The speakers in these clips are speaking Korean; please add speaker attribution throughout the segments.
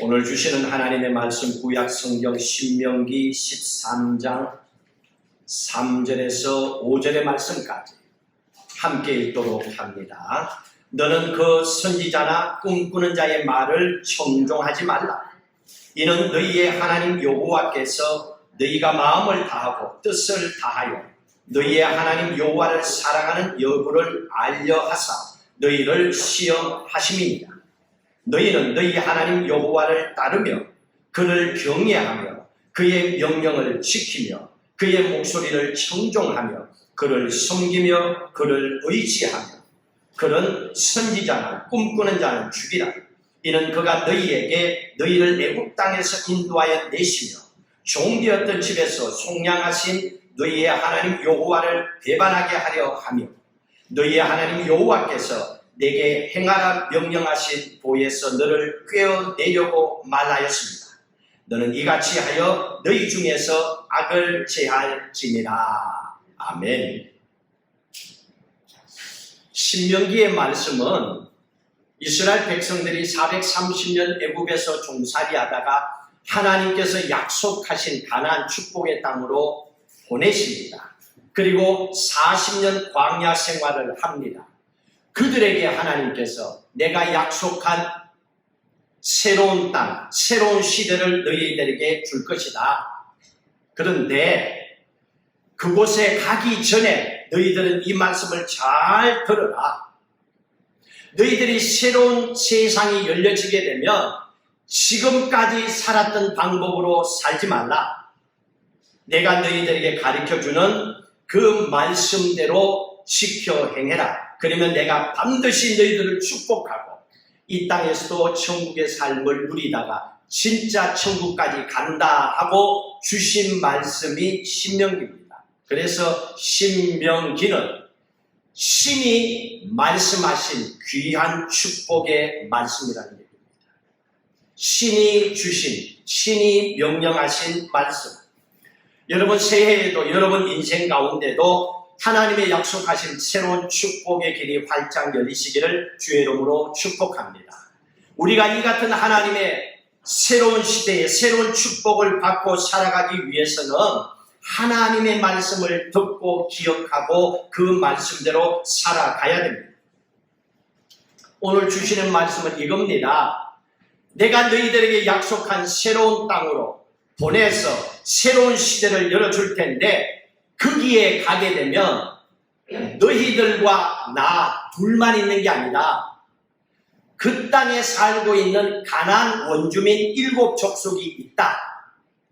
Speaker 1: 오늘 주시는 하나님의 말씀 구약 성경 신명기 13장 3절에서 5절의 말씀까지 함께 읽도록 합니다. 너는 그 선지자나 꿈꾸는 자의 말을 청종하지 말라. 이는 너희의 하나님 여호와께서 너희가 마음을 다하고 뜻을 다하여 너희의 하나님 여호와를 사랑하는 여부를 알려 하사 너희를 시험하심이니라. 너희는 너희 하나님 여호와를 따르며 그를 경외하며 그의 명령을 지키며 그의 목소리를 청종하며 그를 섬기며 그를 의지하며 그런 선지자나 꿈꾸는 자는 죽이라. 이는 그가 너희에게 너희를 애국 땅에서 인도하여 내시며 종되었던 집에서 속량하신 너희의 하나님 여호와를 배반하게 하려 하며 너희의 하나님 여호와께서 내게 행하라 명령하신 보에서 너를 꿰어내려고 말하였습니다. 너는 이같이 하여 너희 중에서 악을 제할지니라. 아멘. 신명기의 말씀은 이스라엘 백성들이 430년 애굽에서 종살이하다가 하나님께서 약속하신 가나안 축복의 땅으로 보내십니다. 그리고 40년 광야 생활을 합니다. 그들에게 하나님께서 내가 약속한 새로운 땅, 새로운 시대를 너희들에게 줄 것이다. 그런데 그곳에 가기 전에 너희들은 이 말씀을 잘 들어라. 너희들이 새로운 세상이 열려지게 되면 지금까지 살았던 방법으로 살지 말라. 내가 너희들에게 가르쳐주는 그 말씀대로 지켜 행해라. 그러면 내가 반드시 너희들을 축복하고 이 땅에서도 천국의 삶을 누리다가 진짜 천국까지 간다 하고 주신 말씀이 신명기입니다. 그래서 신명기는 신이 말씀하신 귀한 축복의 말씀이라는 얘기입니다. 신이 주신, 신이 명령하신 말씀. 여러분 새해에도 여러분 인생 가운데도 하나님의 약속하신 새로운 축복의 길이 활짝 열리시기를 주의 이름으로 축복합니다. 우리가 이 같은 하나님의 새로운 시대에 새로운 축복을 받고 살아가기 위해서는 하나님의 말씀을 듣고 기억하고 그 말씀대로 살아가야 됩니다. 오늘 주시는 말씀은 이겁니다. 내가 너희들에게 약속한 새로운 땅으로 보내서 새로운 시대를 열어줄 텐데 거기에 가게 되면 너희들과 나 둘만 있는 게 아니라 그 땅에 살고 있는 가나안 원주민 7족속이 있다.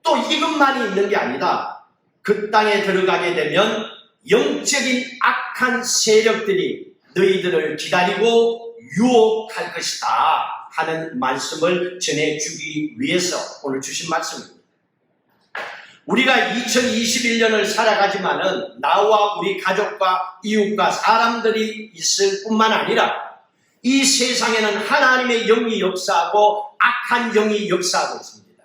Speaker 1: 또 이것만이 있는 게 아니다. 그 땅에 들어가게 되면 영적인 악한 세력들이 너희들을 기다리고 유혹할 것이다 하는 말씀을 전해주기 위해서 오늘 주신 말씀입니다. 우리가 2021년을 살아가지만은 나와 우리 가족과 이웃과 사람들이 있을 뿐만 아니라 이 세상에는 하나님의 영이 역사하고 악한 영이 역사하고 있습니다.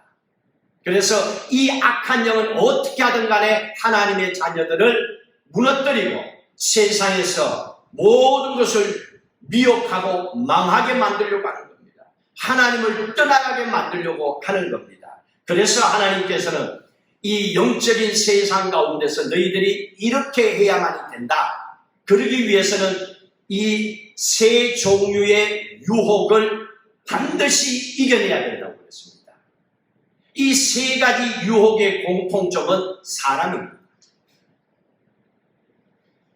Speaker 1: 그래서 이 악한 영은 어떻게 하든 간에 하나님의 자녀들을 무너뜨리고 세상에서 모든 것을 미혹하고 망하게 만들려고 하는 겁니다. 하나님을 떠나가게 만들려고 하는 겁니다. 그래서 하나님께서는 이 영적인 세상 가운데서 너희들이 이렇게 해야만 된다. 그러기 위해서는 이 세 종류의 유혹을 반드시 이겨내야 된다고 그랬습니다. 이 세 가지 유혹의 공통점은 사람입니다.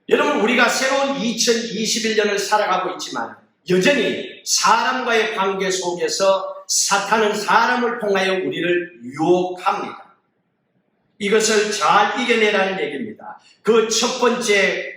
Speaker 1: 여러분 우리가 새로운 2021년을 살아가고 있지만 여전히 사람과의 관계 속에서 사탄은 사람을 통하여 우리를 유혹합니다. 이것을 잘 이겨내라는 얘기입니다. 그 첫 번째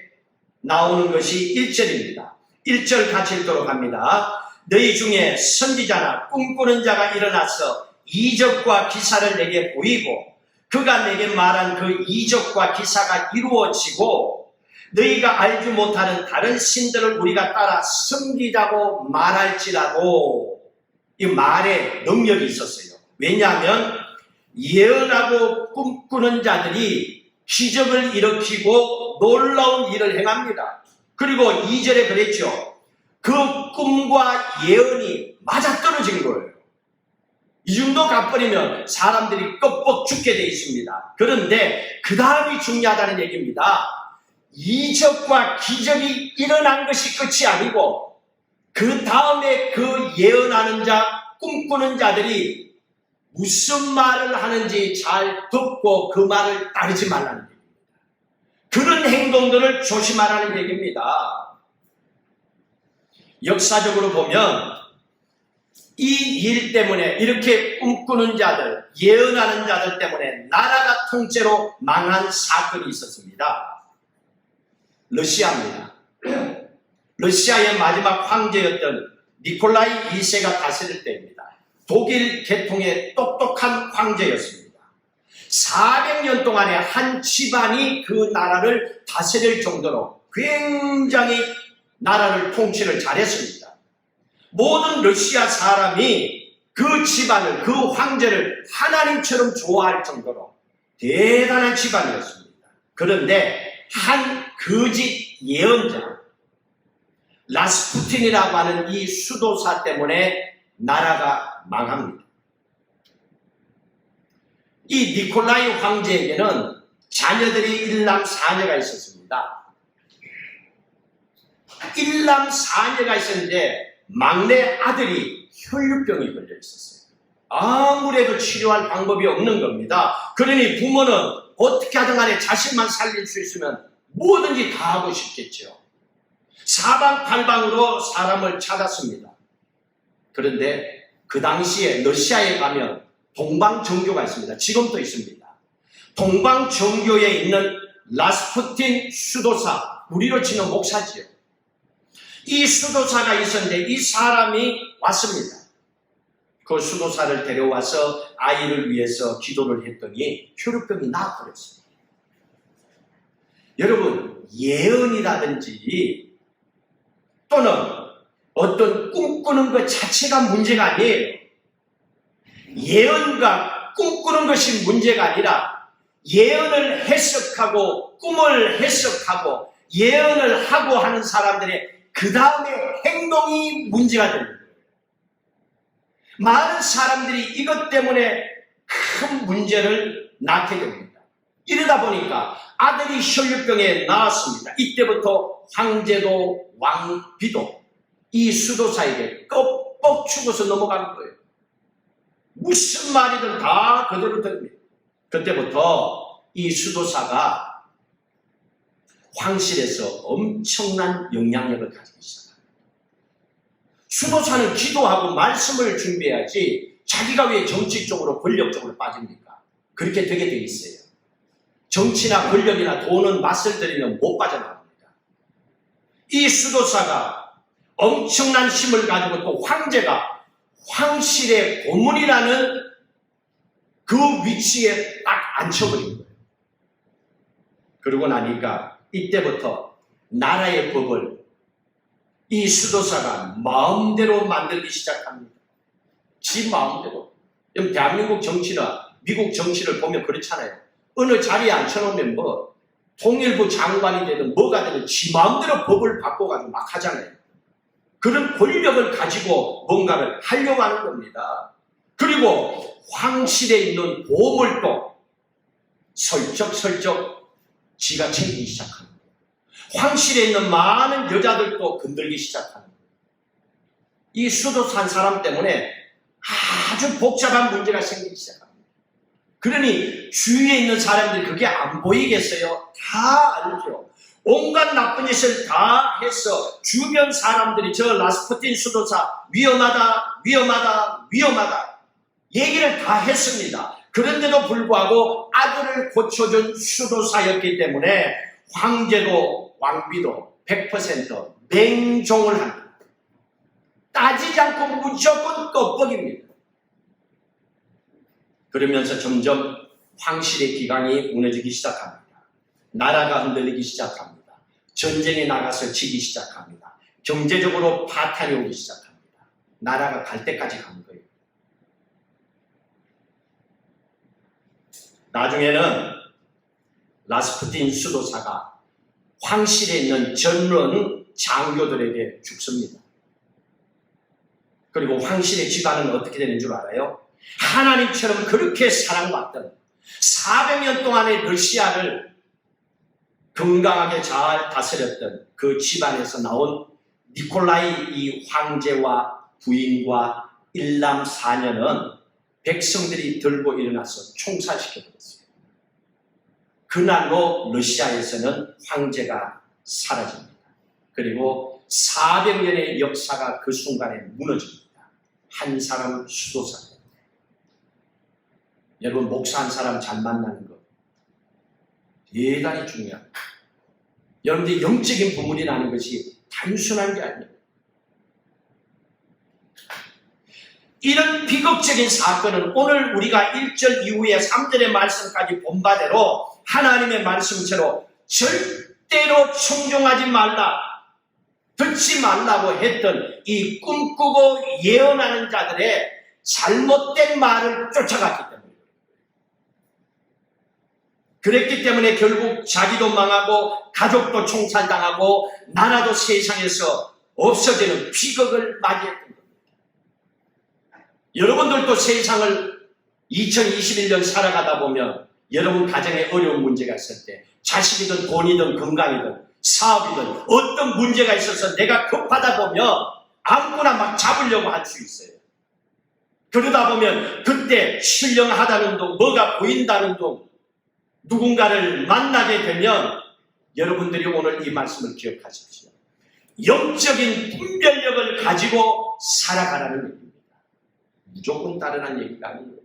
Speaker 1: 나오는 것이 1절입니다. 1절 같이 읽도록 합니다. 너희 중에 선지자나 꿈꾸는 자가 일어나서 이적과 기사를 내게 보이고 그가 내게 말한 그 이적과 기사가 이루어지고 너희가 알지 못하는 다른 신들을 우리가 따라 섬기자고 말할지라도 이 말에 능력이 있었어요. 왜냐하면 예언하고 꿈꾸는 자들이 기적을 일으키고 놀라운 일을 행합니다. 그리고 2절에 그랬죠. 그 꿈과 예언이 맞아떨어진 거예요. 이 정도 가버리면 사람들이 껍벅 죽게 돼 있습니다. 그런데 그 다음이 중요하다는 얘기입니다. 이적과 기적이 일어난 것이 끝이 아니고 그 다음에 그 예언하는 자, 꿈꾸는 자들이 무슨 말을 하는지 잘 듣고 그 말을 따르지 말라는 얘기입니다. 그런 행동들을 조심하라는 얘기입니다. 역사적으로 보면 이 일 때문에 이렇게 꿈꾸는 자들, 예언하는 자들 때문에 나라가 통째로 망한 사건이 있었습니다. 러시아입니다. 러시아의 마지막 황제였던 니콜라이 2세가 다스릴 때입니다. 독일 계통의 똑똑한 황제였습니다. 400년 동안에 한 집안이 그 나라를 다스릴 정도로 굉장히 나라를 통치를 잘했습니다. 모든 러시아 사람이 그 집안을, 그 황제를 하나님처럼 좋아할 정도로 대단한 집안이었습니다. 그런데 한 거짓 예언자, 라스푸틴이라고 하는 이 수도사 때문에 나라가 망합니다. 이 니콜라이 황제에게는 자녀들이 일남 사녀가 있었습니다. 일남 사녀가 있었는데 막내 아들이 혈류병이 걸려 있었어요. 아무래도 치료할 방법이 없는 겁니다. 그러니 부모는 어떻게 하든 간에 자식만 살릴 수 있으면 뭐든지 다 하고 싶겠죠. 사방팔방으로 사람을 찾았습니다. 그런데 그 당시에 러시아에 가면 동방정교가 있습니다. 지금도 있습니다. 동방정교에 있는 라스푸틴 수도사, 우리로 치는 목사지요. 이 수도사가 있었는데 이 사람이 왔습니다. 그 수도사를 데려와서 아이를 위해서 기도를 했더니 혈류병이 나아버렸습니다. 여러분, 예언이라든지 또는 어떤 꿈꾸는 것 자체가 문제가 아니에요. 예언과 꿈꾸는 것이 문제가 아니라 예언을 해석하고 꿈을 해석하고 예언을 하고 하는 사람들의 그 다음에 행동이 문제가 되는 거예요. 많은 사람들이 이것 때문에 큰 문제를 낳게 됩니다. 이러다 보니까 아들이 혈류병에 나왔습니다. 이때부터 황제도 왕비도 이 수도사에게 껍벅 죽어서 넘어가는 거예요. 무슨 말이든 다 그대로 됩니다. 그때부터 이 수도사가 황실에서 엄청난 영향력을 가지기 시작합니다. 수도사는 기도하고 말씀을 준비해야지 자기가 왜 정치 쪽으로 권력 쪽으로 빠집니까? 그렇게 되게 돼 있어요. 정치나 권력이나 돈은 맛을 들이면 못 빠져나갑니다. 이 수도사가 엄청난 힘을 가지고 또 황제가 황실의 고문이라는 그 위치에 딱 앉혀버린 거예요. 그러고 나니까 이때부터 나라의 법을 이 수도사가 마음대로 만들기 시작합니다. 지 마음대로. 대한민국 정치나 미국 정치를 보면 그렇잖아요. 어느 자리에 앉혀놓으면 뭐 통일부 장관이 되든 뭐가 되든 지 마음대로 법을 바꿔가지고 막 하잖아요. 그런 권력을 가지고 뭔가를 하려고 하는 겁니다. 그리고 황실에 있는 보물도 슬쩍슬쩍 지가 챙기기 시작합니다. 황실에 있는 많은 여자들도 건들기 시작합니다. 이 수도사 한 사람 때문에 아주 복잡한 문제가 생기기 시작합니다. 그러니 주위에 있는 사람들이 그게 안 보이겠어요? 다 알죠. 온갖 나쁜 짓을 다 해서 주변 사람들이 저 라스푸틴 수도사 위험하다, 위험하다, 위험하다 얘기를 다 했습니다. 그런데도 불구하고 아들을 고쳐준 수도사였기 때문에 황제도 왕비도 100% 맹종을 합니다. 따지지 않고 무조건 껍벅입니다. 그러면서 점점 황실의 기강이 무너지기 시작합니다. 나라가 흔들리기 시작합니다. 전쟁에 나가서 지기 시작합니다. 경제적으로 파탄이 오기 시작합니다. 나라가 갈 때까지 간 거예요. 나중에는 라스푸틴 수도사가 황실에 있는 젊은 장교들에게 죽습니다. 그리고 황실의 집안은 어떻게 되는 줄 알아요? 하나님처럼 그렇게 사랑받던 400년 동안의 러시아를 건강하게 잘 다스렸던 그 집안에서 나온 니콜라이 이 황제와 부인과 일남 사녀는 백성들이 들고 일어나서 총살시켜버렸어요. 그날로 러시아에서는 황제가 사라집니다. 그리고 400년의 역사가 그 순간에 무너집니다. 한 사람 수도사. 여러분, 목사 한 사람 잘 만나는 것 대단히 중요합니다. 여러분들이 영적인 부문이라는 것이 단순한 게 아니에요. 이런 비극적인 사건은 오늘 우리가 1절 이후에 3절의 말씀까지 본 바대로 하나님의 말씀처럼 절대로 충종하지 말라, 듣지 말라고 했던 이 꿈꾸고 예언하는 자들의 잘못된 말을 쫓아갔기 때문에, 그랬기 때문에 결국 자기도 망하고 가족도 총살당하고 나라도 세상에서 없어지는 비극을 맞이했던 겁니다. 여러분들도 세상을 2021년 살아가다 보면 여러분 가정에 어려운 문제가 있을 때, 자식이든 돈이든 건강이든 사업이든 어떤 문제가 있어서 내가 급하다 보면 아무거나 막 잡으려고 할 수 있어요. 그러다 보면 그때 신령하다는 둥, 뭐가 보인다는 둥, 누군가를 만나게 되면 여러분들이 오늘 이 말씀을 기억하십시오. 영적인 분별력을 가지고 살아가라는 얘기입니다. 무조건 따르라는 얘기가 아니에요.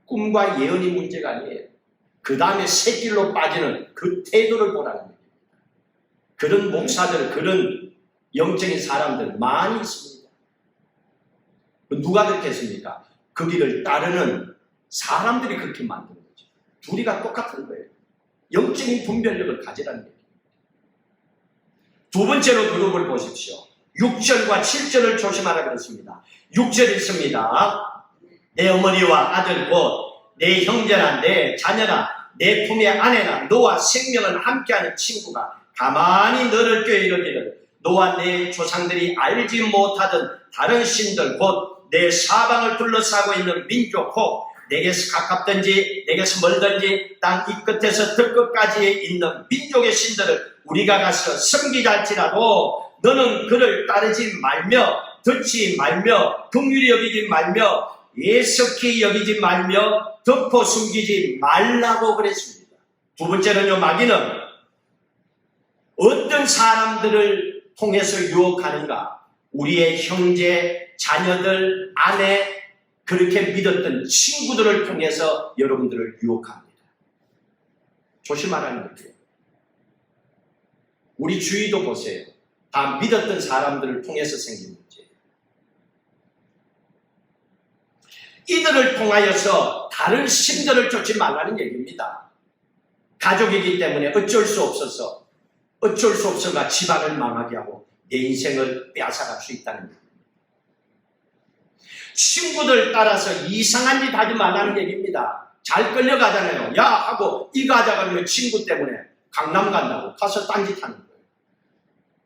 Speaker 1: 꿈과 예언이 문제가 아니에요. 그 다음에 새길로 빠지는 그 태도를 보라는 얘기입니다. 그런 목사들, 그런 영적인 사람들 많이 있습니다. 누가 그렇게 했습니까? 그 길을 따르는 사람들이 그렇게 만든 거죠. 둘이가 똑같은 거예요. 영적인 분별력을 가지라는 얘기입니다. 두 번째로 그룹을 보십시오. 6절과 7절을 조심하라 그랬습니다. 6절 있습니다. 내 어머니와 아들 곧 내 형제나 내 자녀나 내 품의 아내나 너와 생명을 함께하는 친구가 가만히 너를 꾀이르기를 너와 내 조상들이 알지 못하던 다른 신들 곧 내 사방을 둘러싸고 있는 민족 혹 내게서 가깝든지 내게서 멀든지 땅 이 끝에서 저 끝까지에 있는 민족의 신들을 우리가 가서 섬기자 할지라도 너는 그를 따르지 말며 듣지 말며 긍휼히 여기지 말며 예석히 여기지 말며 덮어 숨기지 말라고 그랬습니다. 두 번째는요, 마귀는 어떤 사람들을 통해서 유혹하는가? 우리의 형제, 자녀들, 아내, 그렇게 믿었던 친구들을 통해서 여러분들을 유혹합니다. 조심하라는 거예요. 우리 주위도 보세요. 다 믿었던 사람들을 통해서 생긴 문제예요. 이들을 통하여서 다른 신들을 쫓지 말라는 얘기입니다. 가족이기 때문에 어쩔 수 없어가 집안을 망하게 하고 내 인생을 빼앗아갈 수 있다는 얘기입니다. 친구들 따라서 이상한 짓 하지 말라는 얘기입니다. 잘 끌려가잖아요. 야 하고 이거 하자 그러면 친구 때문에 강남 간다고 가서 딴짓 하는 거예요.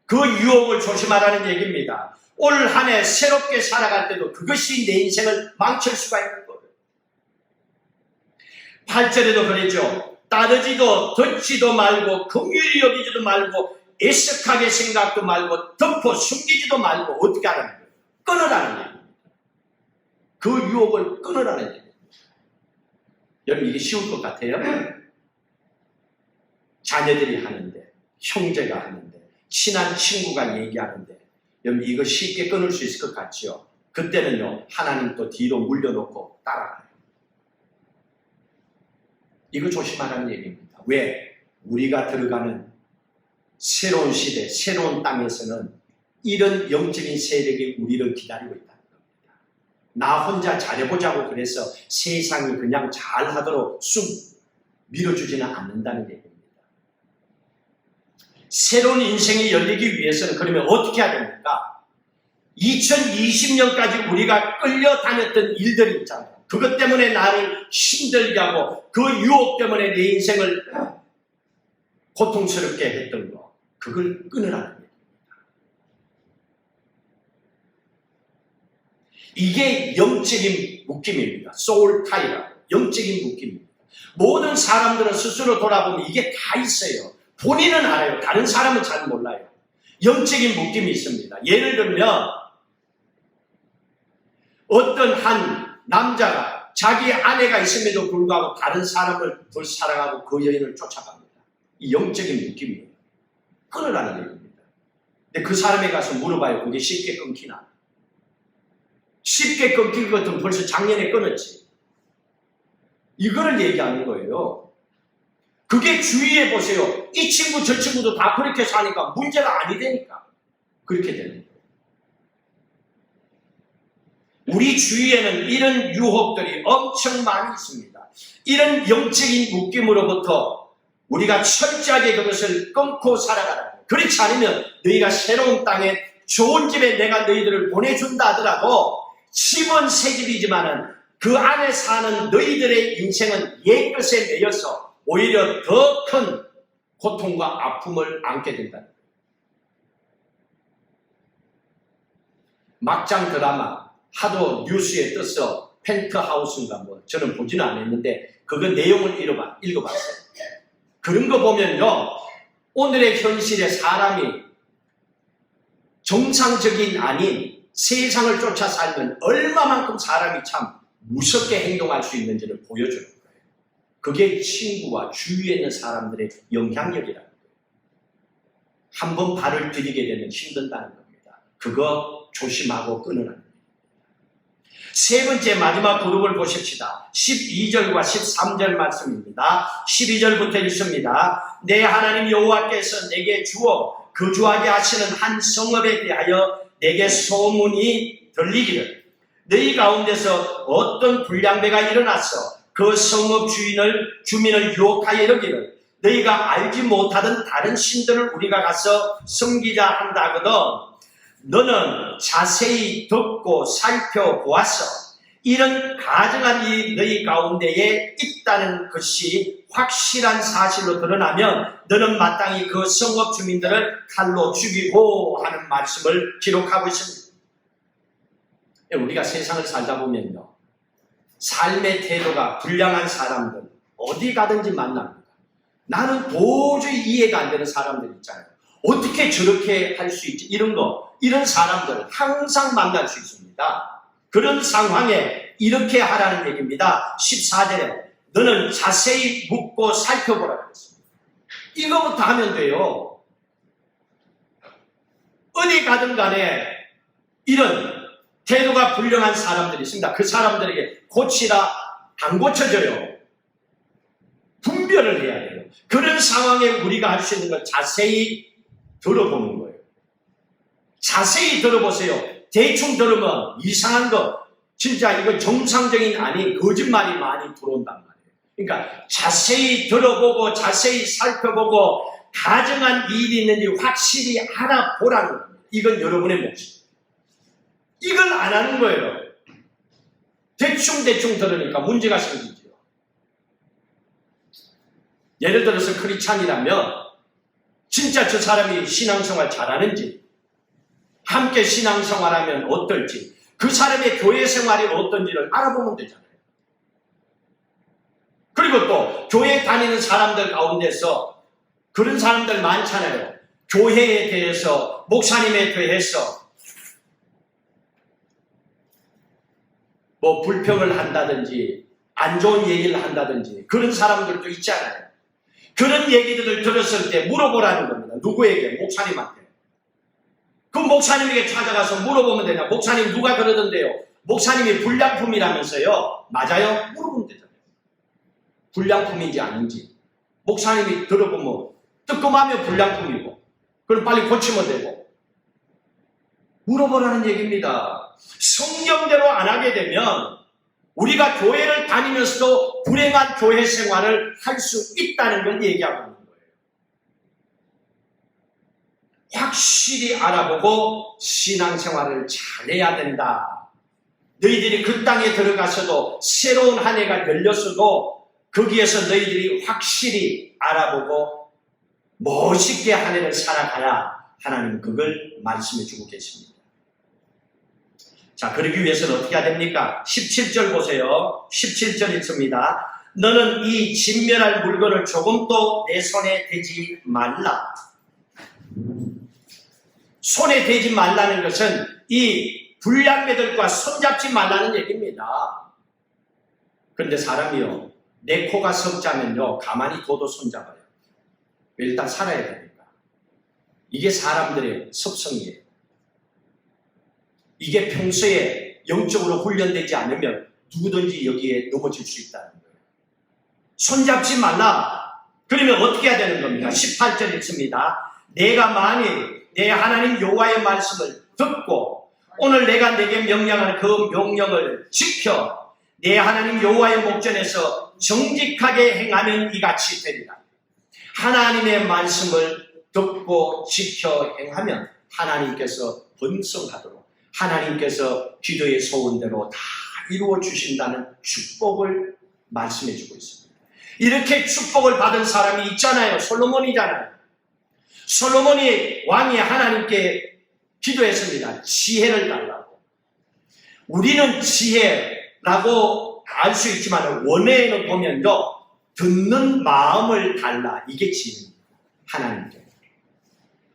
Speaker 1: 그 유혹을 조심하라는 얘기입니다. 올 한 해 새롭게 살아갈 때도 그것이 내 인생을 망칠 수가 있는 거예요. 8절에도 그랬죠. 따르지도 듣지도 말고 긍휼히 여기지도 말고 애석하게 생각도 말고 덮어 숨기지도 말고 어떻게 하라는 거예요? 끊으라는 얘기입니다. 그 유혹을 끊으라는 얘기입니다. 여러분, 이게 쉬울 것 같아요? 자녀들이 하는데, 형제가 하는데, 친한 친구가 얘기하는데, 여러분 이거 쉽게 끊을 수 있을 것 같죠? 그때는요, 하나님 또 뒤로 물려놓고 따라가요. 이거 조심하라는 얘기입니다. 왜? 우리가 들어가는 새로운 시대, 새로운 땅에서는 이런 영적인 세력이 우리를 기다리고 있다는 겁니다. 나 혼자 잘해보자고 그래서 세상이 그냥 잘하도록 쑥 밀어주지는 않는다는 얘기입니다. 새로운 인생이 열리기 위해서는 그러면 어떻게 해야 됩니까? 2020년까지 우리가 끌려다녔던 일들이 있잖아요. 그것 때문에 나를 힘들게 하고 그 유혹 때문에 내 인생을 고통스럽게 했던 거, 그걸 끊으라는 얘기입니다. 이게 영적인 묶임입니다. 소울 타이라고. 영적인 묶임입니다. 모든 사람들은 스스로 돌아보면 이게 다 있어요. 본인은 알아요. 다른 사람은 잘 몰라요. 영적인 묶임이 있습니다. 예를 들면 어떤 한 남자가 자기 아내가 있음에도 불구하고 다른 사람을 더 사랑하고 그 여인을 쫓아갑니다. 이 영적인 묶임이에요. 끊으라는 얘기입니다. 근데 그 사람에 가서 물어봐요. 그게 쉽게 끊기나? 쉽게 끊길 것 같으면 벌써 작년에 끊었지. 이거를 얘기하는 거예요. 그게 주위에 보세요. 이 친구 저 친구도 다 그렇게 사니까 문제가 아니 되니까 그렇게 되는 거예요. 우리 주위에는 이런 유혹들이 엄청 많이 있습니다. 이런 영적인 묶임으로부터 우리가 철저하게 그것을 끊고 살아가라. 그렇지 않으면 너희가 새로운 땅에 좋은 집에 내가 너희들을 보내준다 하더라도 집은 새 집이지만은 그 안에 사는 너희들의 인생은 옛것에 매여서 오히려 더 큰 고통과 아픔을 안게 된다. 막장 드라마 하도 뉴스에 떠서 펜트하우스인가 뭐 저는 보지는 않았는데 그거 내용을 읽어봤어요. 그런 거 보면요, 오늘의 현실에 사람이 정상적인 아닌 세상을 쫓아 살면 얼마만큼 사람이 참 무섭게 행동할 수 있는지를 보여주는 거예요. 그게 친구와 주위에 있는 사람들의 영향력이라는 거예요. 한번 발을 들이게 되면 힘든다는 겁니다. 그거 조심하고 끊으라는 거예요. 세 번째 마지막 그룹을 보십시다. 12절과 13절 말씀입니다. 12절부터 읽습니다. 내 하나님 여호와께서 내게 주어 거주하게 하시는 한 성읍에 대하여 내게 소문이 들리기를 너희 가운데서 어떤 불량배가 일어나서 그 성읍 주민을 유혹하여 이르기를 너희가 알지 못하던 다른 신들을 우리가 가서 섬기자 한다거든 너는 자세히 듣고 살펴보아서 이런 가증한 일이 너희 가운데에 있다는 것이 확실한 사실로 드러나면 너는 마땅히 그 성읍 주민들을 칼로 죽이고 하는 말씀을 기록하고 있습니다. 우리가 세상을 살다 보면요, 삶의 태도가 불량한 사람들 어디 가든지 만납니다. 나는 도저히 이해가 안 되는 사람들 있잖아요. 어떻게 저렇게 할 수 있지? 이런 사람들 항상 만날 수 있습니다. 그런 상황에 이렇게 하라는 얘기입니다. 14절에 너는 자세히 묻고 살펴보라 그랬습니다. 이거부터 하면 돼요. 어디 가든 간에 이런 태도가 불량한 사람들이 있습니다. 그 사람들에게 고치라 안 고쳐져요. 분별을 해야 돼요. 그런 상황에 우리가 할 수 있는 걸 자세히 들어보는 거예요. 자세히 들어보세요. 대충 들으면 이상한 거, 진짜 이거 정상적인 아닌 거짓말이 많이 들어온단 말이에요. 그러니까 자세히 들어보고 자세히 살펴보고 가정한 일이 있는지 확실히 알아보라는 겁니다. 이건 여러분의 몫입니다. 이걸 안 하는 거예요. 대충 들으니까 문제가 생기죠. 예를 들어서 크리스찬이라면 진짜 저 사람이 신앙생활 잘하는지, 함께 신앙생활하면 어떨지, 그 사람의 교회 생활이 어떤지를 알아보면 되잖아요. 그리고 또 교회 다니는 사람들 가운데서 그런 사람들 많잖아요. 교회에 대해서, 목사님에 대해서 뭐 불평을 한다든지 안 좋은 얘기를 한다든지 그런 사람들도 있잖아요. 그런 얘기들을 들었을 때 물어보라는 겁니다. 누구에게? 목사님한테. 그 목사님에게 찾아가서 물어보면 되냐? 목사님 누가 그러던데요? 목사님이 불량품이라면서요? 맞아요? 물어보면 되잖아요. 불량품인지 아닌지. 목사님이 들어보면 뜨끔하면 불량품이고 그럼 빨리 고치면 되고. 물어보라는 얘기입니다. 성경대로 안 하게 되면 우리가 교회를 다니면서도 불행한 교회 생활을 할 수 있다는 걸 얘기하고 있는 거예요. 확실히 알아보고 신앙생활을 잘해야 된다. 너희들이 그 땅에 들어가서도 새로운 한 해가 열렸어도 거기에서 너희들이 확실히 알아보고 멋있게 한 해를 살아가야 하나님은 그걸 말씀해 주고 계십니다. 자, 그러기 위해서는 어떻게 해야 됩니까? 17절 보세요. 17절 읽습니다. 너는 이 진멸할 물건을 조금도 내 손에 대지 말라. 손에 대지 말라는 것은 이 불량배들과 손잡지 말라는 얘기입니다. 그런데 사람이요, 내 코가 석자면요 가만히 둬도 손잡아요. 일단 살아야 되니까. 이게 사람들의 습성이에요. 이게 평소에 영적으로 훈련되지 않으면 누구든지 여기에 넘어질 수 있다는 거예요. 손잡지 말라. 그러면 어떻게 해야 되는 겁니까? 18절 읽습니다. 내가 만일 내 하나님 여호와의 말씀을 듣고 오늘 내가 내게 명령하는 그 명령을 지켜 내 하나님 여호와의 목전에서 정직하게 행하면 이같이 되리라. 하나님의 말씀을 듣고 지켜 행하면 하나님께서 번성하도록 하나님께서 기도의 소원대로 다 이루어 주신다는 축복을 말씀해 주고 있습니다. 이렇게 축복을 받은 사람이 있잖아요. 솔로몬이잖아요. 솔로몬이 왕이 하나님께 기도했습니다. 지혜를 달라고. 우리는 지혜라고 알 수 있지만 원어에는 보면요, 듣는 마음을 달라. 이게 지혜입니다. 하나님께.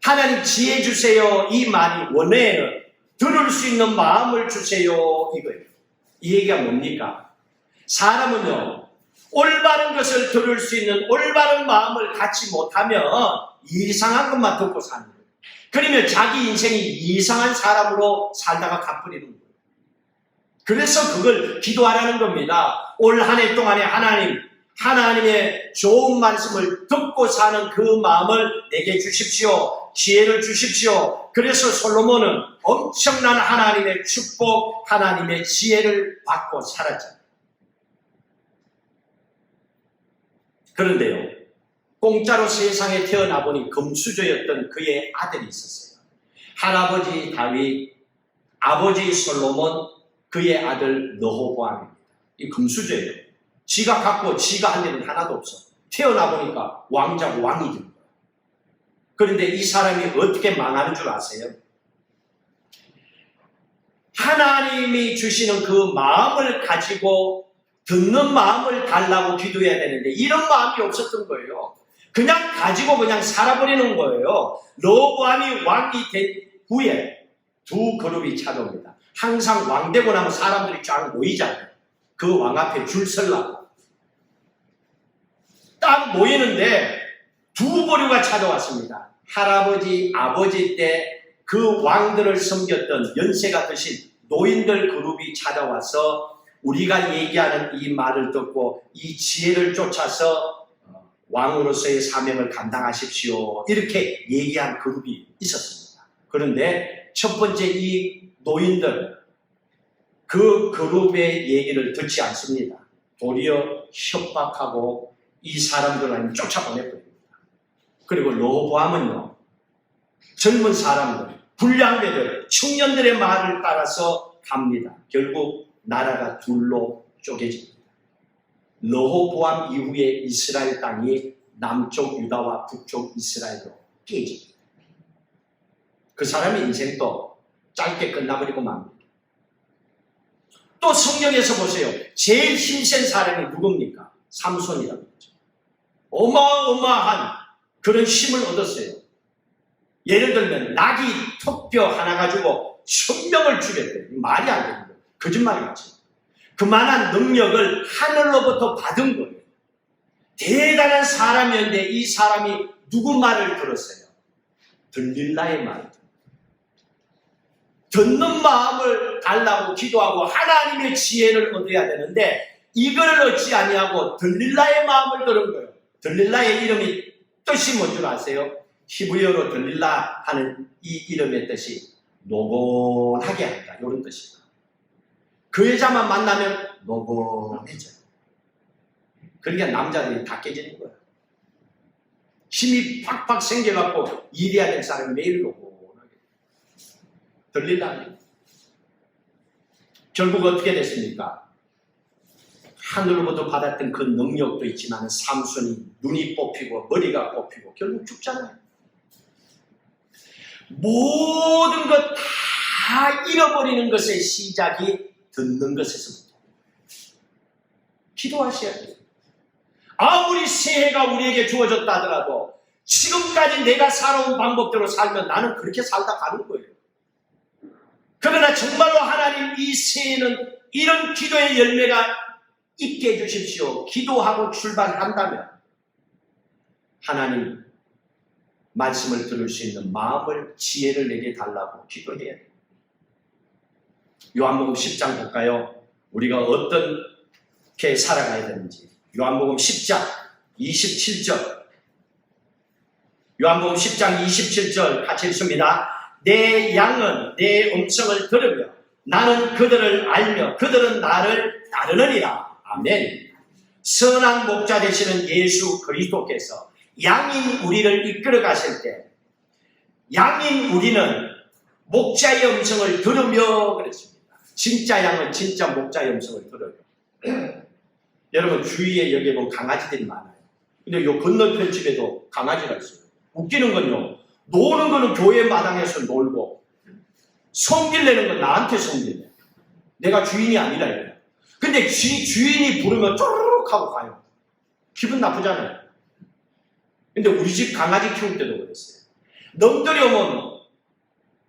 Speaker 1: 하나님 지혜 주세요. 이 말이 원어에는 들을 수 있는 마음을 주세요. 이거예요. 이 얘기가 뭡니까? 사람은요, 올바른 것을 들을 수 있는 올바른 마음을 갖지 못하면 이상한 것만 듣고 사는 거예요. 그러면 자기 인생이 이상한 사람으로 살다가 가버리는 거예요. 그래서 그걸 기도하라는 겁니다. 올 한 해 동안에 하나님의 좋은 말씀을 듣고 사는 그 마음을 내게 주십시오. 지혜를 주십시오. 그래서 솔로몬은 엄청난 하나님의 축복, 하나님의 지혜를 받고 살았잖아요. 그런데요, 공짜로 세상에 태어나 보니 금수저였던 그의 아들이 있었어요. 할아버지 다윗, 아버지 솔로몬, 그의 아들 르호보암입니다. 이 금수저예요. 지가 갖고 지가 한 일은 하나도 없어. 태어나 보니까 왕자고 왕이 된 거예요. 그런데 이 사람이 어떻게 망하는 줄 아세요? 하나님이 주시는 그 마음을 가지고 듣는 마음을 달라고 기도해야 되는데 이런 마음이 없었던 거예요. 그냥 가지고 그냥 살아버리는 거예요. 르호보암이 왕이 된 후에 두 그룹이 찾아옵니다. 항상 왕 되고 나면 사람들이 쫙 모이잖아요. 그 왕 앞에 줄 서려고. 딱 모이는데 두 부류가 찾아왔습니다. 할아버지, 아버지 때 그 왕들을 섬겼던 연세가 드신 노인들 그룹이 찾아와서 우리가 얘기하는 이 말을 듣고 이 지혜를 쫓아서 왕으로서의 사명을 감당하십시오. 이렇게 얘기한 그룹이 있었습니다. 그런데 첫 번째 이 노인들, 그 그룹의 얘기를 듣지 않습니다. 도리어 협박하고 이 사람들을 쫓아보내버립니다. 그리고 르호보암은요, 젊은 사람들, 불량배들, 청년들의 말을 따라서 갑니다. 결국 나라가 둘로 쪼개집니다. 르호보암 이후에 이스라엘 땅이 남쪽 유다와 북쪽 이스라엘로 깨집니다. 그 사람의 인생도 짧게 끝나버리고 맙니다. 또 성경에서 보세요. 제일 힘센 사람이 누굽니까? 삼손이라고 했죠. 어마어마한 그런 힘을 얻었어요. 예를 들면 낙이 턱뼈 하나 가지고 1000명을 죽였대요. 말이 안 되는 거예요. 거짓말이겠지. 그만한 능력을 하늘로부터 받은 거예요. 대단한 사람이었는데 이 사람이 누구 말을 들었어요? 들릴라의 말을 들었어요. 듣는 마음을 달라고 기도하고 하나님의 지혜를 얻어야 되는데 이걸 얻지 아니하고 들릴라의 마음을 들은 거예요. 들릴라의 이름이 뜻이 뭔 줄 아세요? 히브리어로 들릴라 하는 이 이름의 뜻이 노곤하게 한다, 이런 뜻입니다. 그 여자만 만나면 노곤해져요. 그러니까 남자들이 다 깨지는 거예요. 힘이 팍팍 생겨갖고 일해야 될 사람이 매일 노곤하게 들릴라. 결국 어떻게 됐습니까? 하늘로부터 받았던 그 능력도 있지만 삼손이 눈이 뽑히고 머리가 뽑히고 결국 죽잖아요. 모든 것 다 다 잃어버리는 것의 시작이 듣는 것에서부터. 기도하셔야 돼요. 아무리 새해가 우리에게 주어졌다 하더라도 지금까지 내가 살아온 방법대로 살면 나는 그렇게 살다 가는 거예요. 그러나 정말로 하나님 이 새해는 이런 기도의 열매가 있게 해주십시오. 기도하고 출발한다면 하나님 말씀을 들을 수 있는 마음을, 지혜를 내게 달라고 기도해야 돼요. 요한복음 10장 볼까요? 우리가 어떻게 살아가야 되는지. 요한복음 10장 27절. 요한복음 10장 27절 같이 읽습니다. 내 양은 내 음성을 들으며 나는 그들을 알며 그들은 나를 따르느니라. 아멘. 선한 목자 되시는 예수 그리스도께서 양인 우리를 이끌어 가실 때 양인 우리는 목자의 음성을 들으며 그랬습니다. 진짜 양은 진짜 목자의 음성을 들어요. 여러분 주위에 여기 보면 강아지들이 많아요. 근데 요 건너편 집에도 강아지가 있어요. 웃기는 건요. 노는 거는 교회 마당에서 놀고 성질내는 건 나한테 성질내. 내가 주인이 아니라 이래요. 근데 주인이 부르면 쪼르륵 하고 가요. 기분 나쁘잖아요. 근데 우리 집 강아지 키울 때도 그랬어요. 놈들이 오면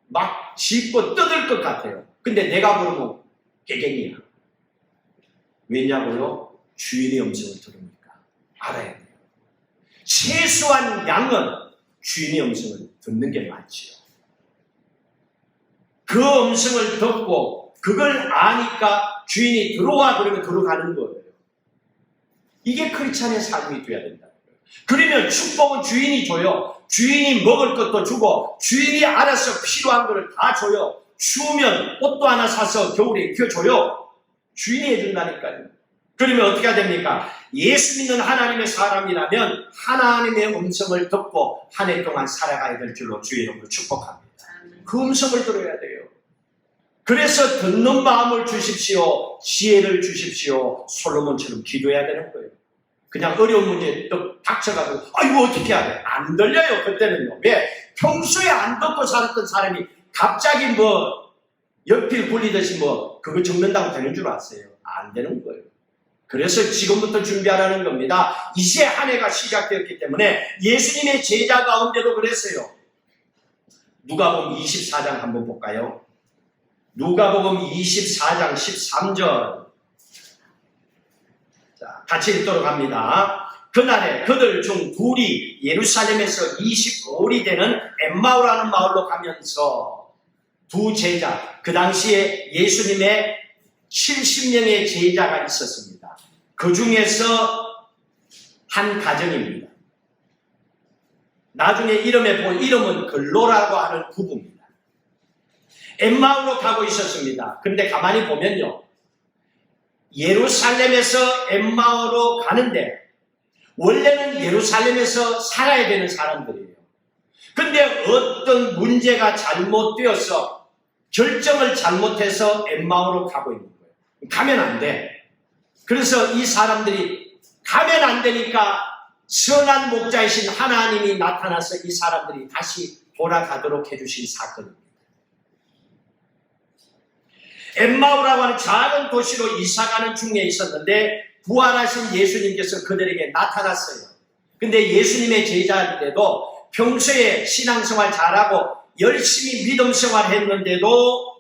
Speaker 1: 막 짖고 떠들 것 같아요. 근데 내가 부르면 개갱이야. 왜냐고요? 주인의 음성을 들으니까 알아야 돼요. 최소한 양은 주인의 음성을 듣는 게 맞지요. 그 음성을 듣고 그걸 아니까 주인이 들어와 그러면 들어가는 거예요. 이게 크리스찬의 삶이 돼야 된다. 그러면 축복은 주인이 줘요. 주인이 먹을 것도 주고 주인이 알아서 필요한 것을 다 줘요. 추우면 옷도 하나 사서 겨울에 입혀줘요. 주인이 해준다니까요. 그러면 어떻게 해야 됩니까? 예수 믿는 하나님의 사람이라면 하나님의 음성을 듣고 한 해 동안 살아가야 될 줄로 주의 이름으로 축복합니다. 그 음성을 들어야 돼요. 그래서 듣는 마음을 주십시오. 지혜를 주십시오. 솔로몬처럼 기도해야 되는 거예요. 그냥 어려운 문제에 또 닥쳐가지고 이거 어떻게 해야 돼? 안 들려요. 그때는요. 왜? 평소에 안 듣고 살았던 사람이 갑자기 연필 굴리듯이 그거 적는다고 되는 줄 아세요? 안 되는 거예요. 그래서 지금부터 준비하라는 겁니다. 이제 한 해가 시작되었기 때문에 예수님의 제자 가운데도 그랬어요. 누가복음 24장 한번 볼까요? 누가복음 24장 13절. 자, 같이 읽도록 합니다. 그날에 그들 중 둘이 예루살렘에서 25里되는 엠마오라는 마을로 가면서 두 제자, 그 당시에 예수님의 70명의 제자가 있었습니다. 그 중에서 한 가정입니다. 나중에 이름은 글로라고 하는 부부입니다. 엠마오로 가고 있었습니다. 그런데 가만히 보면요. 예루살렘에서 엠마오로 가는데 원래는 예루살렘에서 살아야 되는 사람들이에요. 그런데 어떤 문제가 잘못되어서 결정을 잘못해서 엠마오로 가고 있는 거예요. 가면 안 돼. 그래서 이 사람들이 가면 안 되니까 선한 목자이신 하나님이 나타나서 이 사람들이 다시 돌아가도록 해주신 사건입니다. 엠마오라고 하는 작은 도시로 이사가는 중에 있었는데 부활하신 예수님께서 그들에게 나타났어요. 근데 예수님의 제자인데도 평소에 신앙생활 잘하고 열심히 믿음생활 했는데도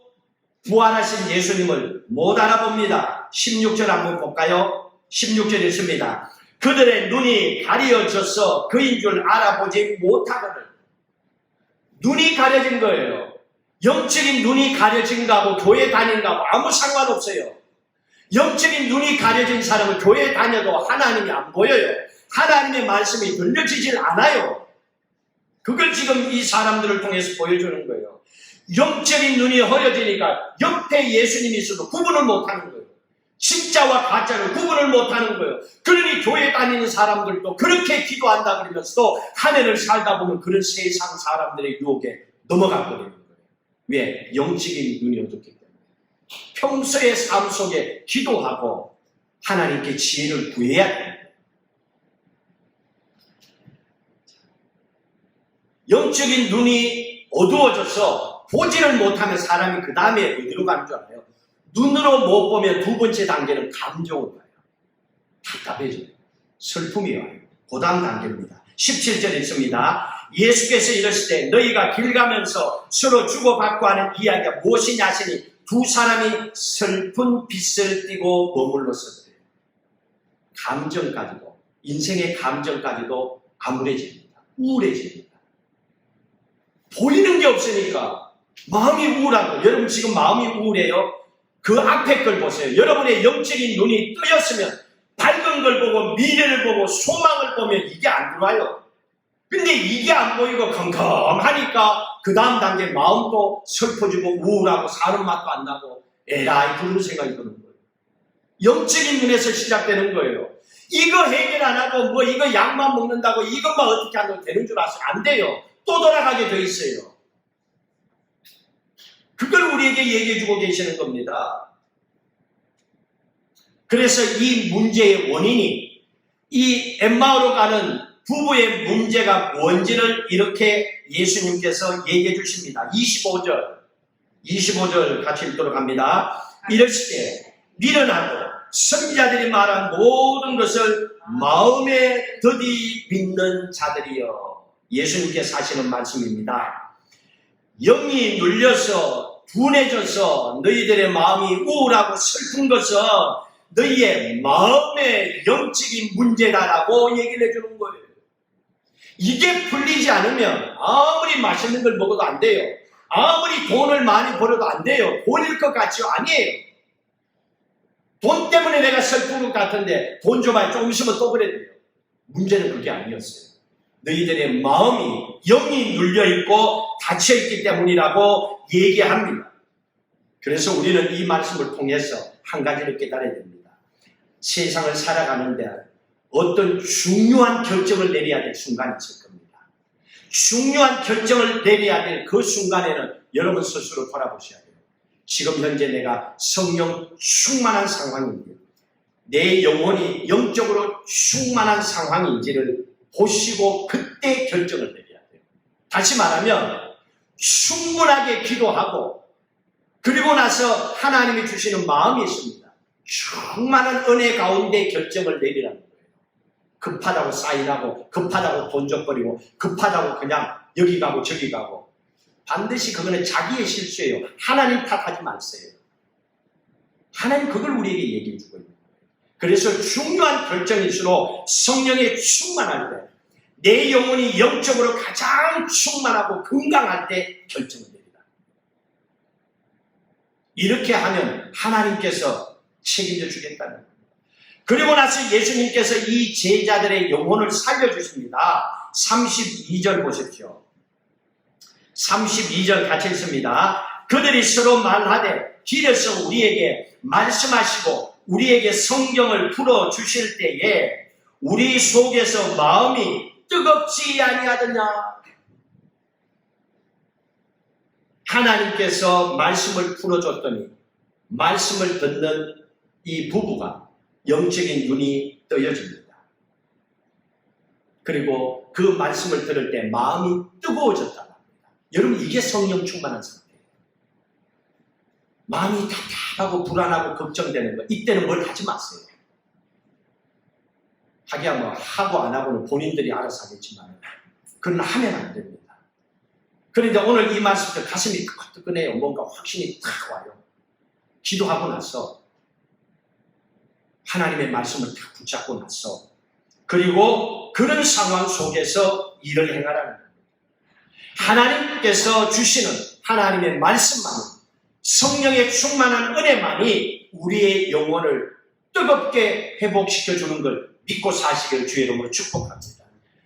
Speaker 1: 부활하신 예수님을 못 알아봅니다. 16절 한번 볼까요? 16절 읽습니다. 그들의 눈이 가려져서 그인 줄 알아보지 못하거든. 눈이 가려진 거예요. 영적인 눈이 가려진 거하고 교회 다니는 거하고 아무 상관없어요. 영적인 눈이 가려진 사람은 교회 다녀도 하나님이 안 보여요. 하나님의 말씀이 들려지질 않아요. 그걸 지금 이 사람들을 통해서 보여주는 거예요. 영적인 눈이 허여지니까 옆에 예수님이 있어도 구분을 못하는 거예요. 진짜와 가짜를 구분을 못하는 거예요. 그러니 교회 다니는 사람들도 그렇게 기도한다 그러면서도 한 해를 살다 보면 그런 세상 사람들의 유혹에 넘어가버리는 거예요. 왜? 영적인 눈이 어둡기 때문에. 평소의 삶 속에 기도하고 하나님께 지혜를 구해야 됩니다. 영적인 눈이 어두워져서 보지를 못하면 사람이 그 다음에 어디로 가는 줄 알아요? 눈으로 못 보면 두 번째 단계는 감정으로 가요. 답답해져요. 슬픔이 와요. 그 다음 단계입니다. 17절에 있습니다. 예수께서 이르실 때 너희가 길 가면서 서로 주고받고 하는 이야기가 무엇이냐 하시니 두 사람이 슬픈 빛을 띠고 머물렀었대요. 감정까지도, 인생의 감정까지도 암울해집니다. 우울해집니다. 보이는 게 없으니까 마음이 우울하고, 여러분 지금 마음이 우울해요? 그 앞에 걸 보세요. 여러분의 영적인 눈이 뜨였으면 밝은 걸 보고 미래를 보고 소망을 보면 이게 안 들어와요. 근데 이게 안 보이고 컴컴하니까 그 다음 단계 마음도 슬퍼지고 우울하고 사는 맛도 안 나고 에라이 그런 생각이 드는 거예요. 영적인 눈에서 시작되는 거예요. 이거 해결 안 하고 뭐 이거 약만 먹는다고 이것만 어떻게 하면 되는 줄 아세요? 안 돼요. 또 돌아가게 돼 있어요. 그걸 우리에게 얘기해 주고 계시는 겁니다. 그래서 이 문제의 원인이 이 엠마오로 가는 부부의 문제가 뭔지를 이렇게 예수님께서 얘기해 주십니다. 25절 같이 읽도록 합니다. 이랬을 때 미련하고 선지자들이 말한 모든 것을 마음에 더디 믿는 자들이여. 예수님께서 하시는 말씀입니다. 영이 눌려서 둔해져서 너희들의 마음이 우울하고 슬픈 것은 너희의 마음의 영적인 문제다라고 얘기를 해주는 거예요. 이게 풀리지 않으면 아무리 맛있는 걸 먹어도 안 돼요. 아무리 돈을 많이 벌어도 안 돼요. 돈일 것 같지요? 아니에요. 돈 때문에 내가 슬픈 것 같은데 돈 줘봐야 조금 있으면 또 그래야 돼요. 문제는 그게 아니었어요. 너희들의 마음이 영이 눌려있고 닫혀있기 때문이라고 얘기합니다. 그래서 우리는 이 말씀을 통해서 한 가지를 깨달아야 됩니다. 세상을 살아가는데 어떤 중요한 결정을 내려야 될 순간이 있을 겁니다. 중요한 결정을 내려야 될 그 순간에는 여러분 스스로 돌아보셔야 돼요. 지금 현재 내가 성령 충만한 상황인지, 내 영혼이 영적으로 충만한 상황인지를 보시고 그때 결정을 내려야 돼요. 다시 말하면 충분하게 기도하고 그리고 나서 하나님이 주시는 마음이 있습니다. 충만한 은혜 가운데 결정을 내리라는 거예요. 급하다고 사인하고 급하다고 돈 줘버리고 급하다고 그냥 여기 가고 저기 가고, 반드시 그거는 자기의 실수예요. 하나님 탓하지 마세요. 하나님 그걸 우리에게 얘기해 주고 있는 거예요. 그래서 중요한 결정일수록 성령에 충만할 때, 내 영혼이 영적으로 가장 충만하고 건강할 때 결정을 내리라. 이렇게 하면 하나님께서 책임져 주겠다는 겁니다. 그리고 나서 예수님께서 이 제자들의 영혼을 살려주십니다. 32절 보십시오. 32절 같이 읽습니다. 그들이 서로 말하되 길에서 우리에게 말씀하시고 우리에게 성경을 풀어주실 때에 우리 속에서 마음이 뜨겁지 아니하더냐. 하나님께서 말씀을 풀어줬더니 말씀을 듣는 이 부부가 영적인 눈이 떠여집니다. 그리고 그 말씀을 들을 때 마음이 뜨거워졌다고 합니다. 여러분, 이게 성령 충만한 상태예요. 마음이 답답하고 불안하고 걱정되는 거, 이때는 뭘 하지 마세요. 하기야 뭐 하고 안 하고는 본인들이 알아서 하겠지만 그건 하면 안 됩니다. 그런데 오늘 이 말씀 때 가슴이 뜨끈뜨끈해요. 뭔가 확신이 탁 와요. 기도하고 나서 하나님의 말씀을 딱 붙잡고 나서 그리고 그런 상황 속에서 일을 행하라는 겁니다. 하나님께서 주시는 하나님의 말씀만은, 성령의 충만한 은혜만이 우리의 영혼을 뜨겁게 회복시켜주는 걸 믿고 사시길 주의 이름으로 축복합니다.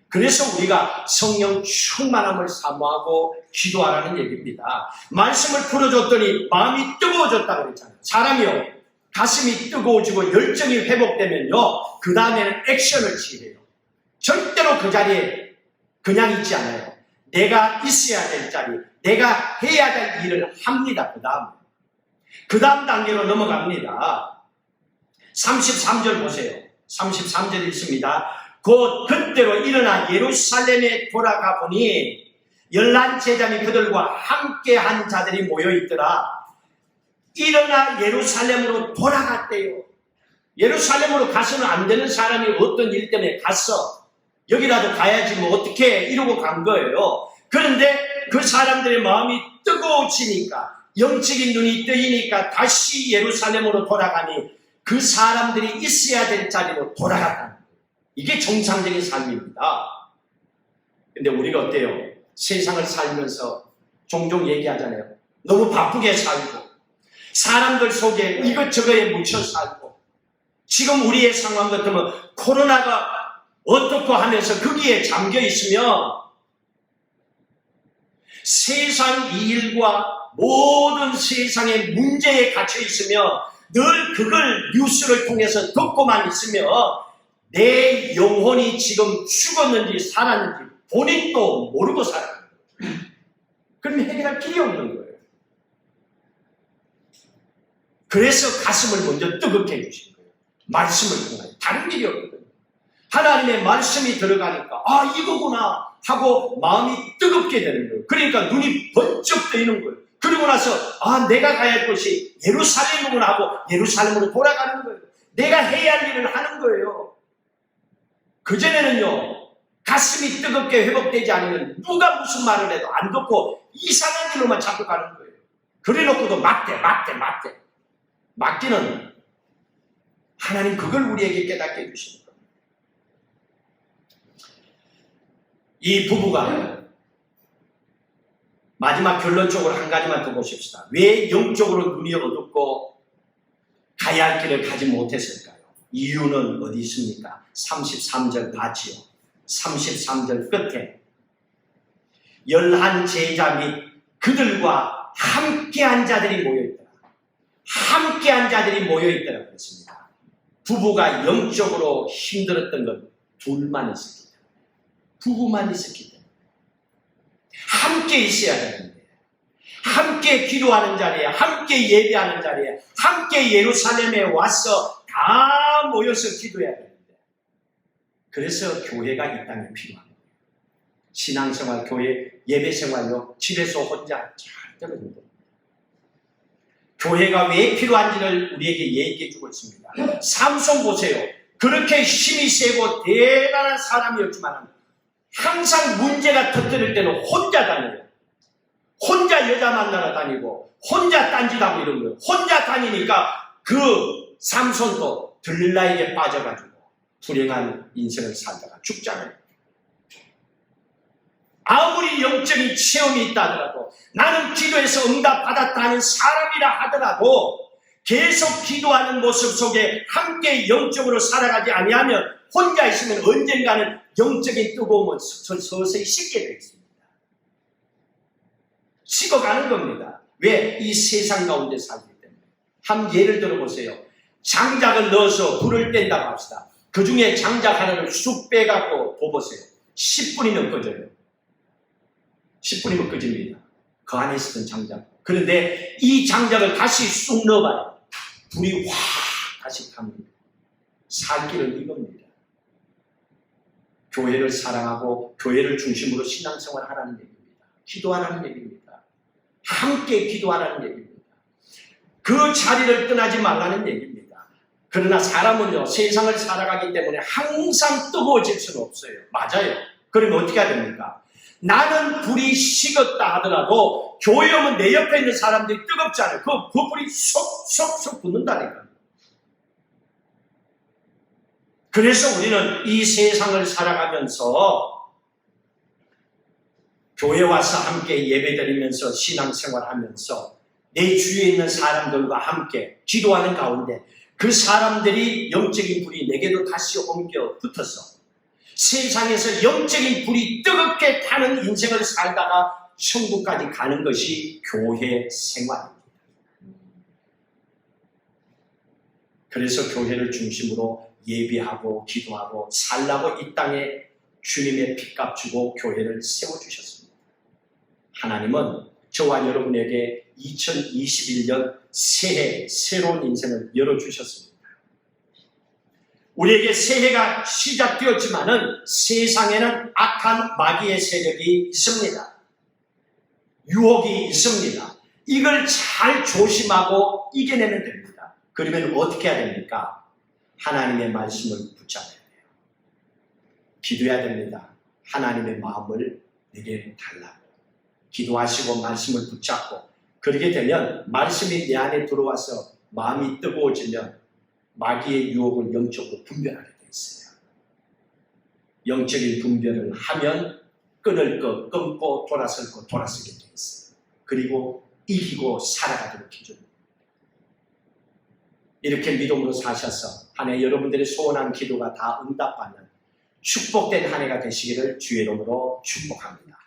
Speaker 1: 그래서 우리가 성령 충만함을 사모하고 기도하라는 얘기입니다. 말씀을 풀어줬더니 마음이 뜨거워졌다고 그랬잖아요. 사람이요, 가슴이 뜨거워지고 열정이 회복되면요, 그 다음에는 액션을 취해요. 절대로 그 자리에 그냥 있지 않아요. 내가 있어야 될 자리, 내가 해야 될 일을 합니다. 그 다음 단계로 넘어갑니다. 33절 보세요. 33절 읽습니다. 곧 그때로 일어나 예루살렘에 돌아가 보니 열한 제자니 그들과 함께한 자들이 모여있더라. 일어나 예루살렘으로 돌아갔대요. 예루살렘으로 가서는 안 되는 사람이 어떤 일 때문에 갔어. 여기라도 가야지 뭐 어떻게 이러고 간 거예요. 그런데 그 사람들의 마음이 뜨거워지니까, 영적인 눈이 뜨이니까 다시 예루살렘으로 돌아가니 그 사람들이 있어야 될 자리로 돌아갔다는 거예요. 이게 정상적인 삶입니다. 근데 우리가 어때요? 세상을 살면서 종종 얘기하잖아요. 너무 바쁘게 살고 사람들 속에 이것저것에 묻혀 살고, 지금 우리의 상황 같으면 코로나가 어떻고 하면서 거기에 잠겨 있으면 세상 일과 모든 세상의 문제에 갇혀 있으며 늘 그걸 뉴스를 통해서 듣고만 있으면 내 영혼이 지금 죽었는지 살았는지 본인도 모르고 살아요. 그럼 해결할 길이 없는 거예요. 그래서 가슴을 먼저 뜨겁게 해주신 거예요. 말씀을 통하여. 다른 길이 없거든요. 하나님의 말씀이 들어가니까 아 이거구나 하고 마음이 뜨겁게 되는 거예요. 그러니까 눈이 번쩍 뜨이는 거예요. 그러고 나서 아 내가 가야 할 곳이 예루살렘이구나 하고 예루살렘으로 돌아가는 거예요. 내가 해야 할 일을 하는 거예요. 그전에는요 가슴이 뜨겁게 회복되지 않으면 누가 무슨 말을 해도 안 듣고 이상한 길로만 자꾸 가는 거예요. 그래 놓고도 맞대. 맞기는 하나님 그걸 우리에게 깨닫게 해주시는 겁니다. 이 부부가 마지막 결론적으로 한 가지만 더 보십시다. 왜 영적으로 눈이 어둡고 가야 할 길을 가지 못했을까요? 이유는 어디 있습니까? 33절 봤지요. 33절 끝에 11 제자 및 그들과 함께한 자들이 모여있더라. 함께한 자들이 모여있더라 그랬습니다. 부부가 영적으로 힘들었던 건 둘만 있었기 때문에, 부부만 있었기 때문에 함께 있어야 되는데, 함께 기도하는 자리에, 함께 예배하는 자리에, 함께 예루살렘에 와서 다 모여서 기도해야 되는데, 그래서 교회가 이 땅에 필요한 거예요. 신앙생활, 교회, 예배생활로 집에서 혼자 잘 떨어진다. 교회가 왜 필요한지를 우리에게 얘기해 주고 있습니다. 삼손 보세요. 그렇게 힘이 세고 대단한 사람이었지만 항상 문제가 터뜨릴 때는 혼자 다녀요. 혼자 여자 만나러 다니고 혼자 딴짓하고 이런 거예요. 혼자 다니니까 그 삼손도 들릴라에게 빠져가지고 불행한 인생을 살다가 죽잖아요. 아무리 영적인 체험이 있다 하더라도, 나는 기도해서 응답받았다는 사람이라 하더라도 계속 기도하는 모습 속에 함께 영적으로 살아가지 아니하면 혼자 있으면 언젠가는 영적인 뜨거움은 서서히 식게 되어 있습니다. 식어가는 겁니다. 왜? 이 세상 가운데 살기 때문에. 한 예를 들어보세요. 장작을 넣어서 불을 뗀다고 합시다. 그 중에 장작 하나를 쑥 빼갖고 둬보세요. 10분이면 꺼져요. 10분이면 꺼집니다. 그 안에 있었던 장작. 그런데 이 장작을 다시 쑥 넣어봐요. 불이 확 다시 탑니다. 살 길은 이겁니다. 교회를 사랑하고 교회를 중심으로 신앙생활을 하라는 얘기입니다. 기도하라는 얘기입니다. 함께 기도하라는 얘기입니다. 그 자리를 떠나지 말라는 얘기입니다. 그러나 사람은요, 세상을 살아가기 때문에 항상 뜨거워질 수는 없어요. 맞아요. 그러면 어떻게 해야 됩니까? 나는 불이 식었다 하더라도 교회 오면 내 옆에 있는 사람들이 뜨겁지 않아요. 그 불이 쏙쏙쏙 붙는다니까요. 그래서 우리는 이 세상을 살아가면서 교회 와서 함께 예배드리면서 신앙생활하면서 내 주위에 있는 사람들과 함께 기도하는 가운데 그 사람들이 영적인 불이 내게도 다시 옮겨 붙어서 세상에서 영적인 불이 뜨겁게 타는 인생을 살다가 천국까지 가는 것이 교회 생활입니다. 그래서 교회를 중심으로 예배하고 기도하고 살라고 이 땅에 주님의 핏값 주고 교회를 세워주셨습니다. 하나님은 저와 여러분에게 2021년 새해 새로운 인생을 열어주셨습니다. 우리에게 새해가 시작되었지만은 세상에는 악한 마귀의 세력이 있습니다. 유혹이 있습니다. 이걸 잘 조심하고 이겨내면 됩니다. 그러면 어떻게 해야 됩니까? 하나님의 말씀을 붙잡아야 돼요. 기도해야 됩니다. 하나님의 마음을 내게 달라고. 기도하시고 말씀을 붙잡고, 그렇게 되면 말씀이 내 안에 들어와서 마음이 뜨거워지면 마귀의 유혹을 영적으로 분별하게 돼 있어요. 영적인 분별을 하면 끊을 것 끊고 돌아설 것 돌아서게 돼 있어요. 그리고 이기고 살아가도록 해줍니다. 이렇게 믿음으로 사셔서 한 해 여러분들의 소원한 기도가 다 응답받는 축복된 한 해가 되시기를 주의 이름으로 축복합니다.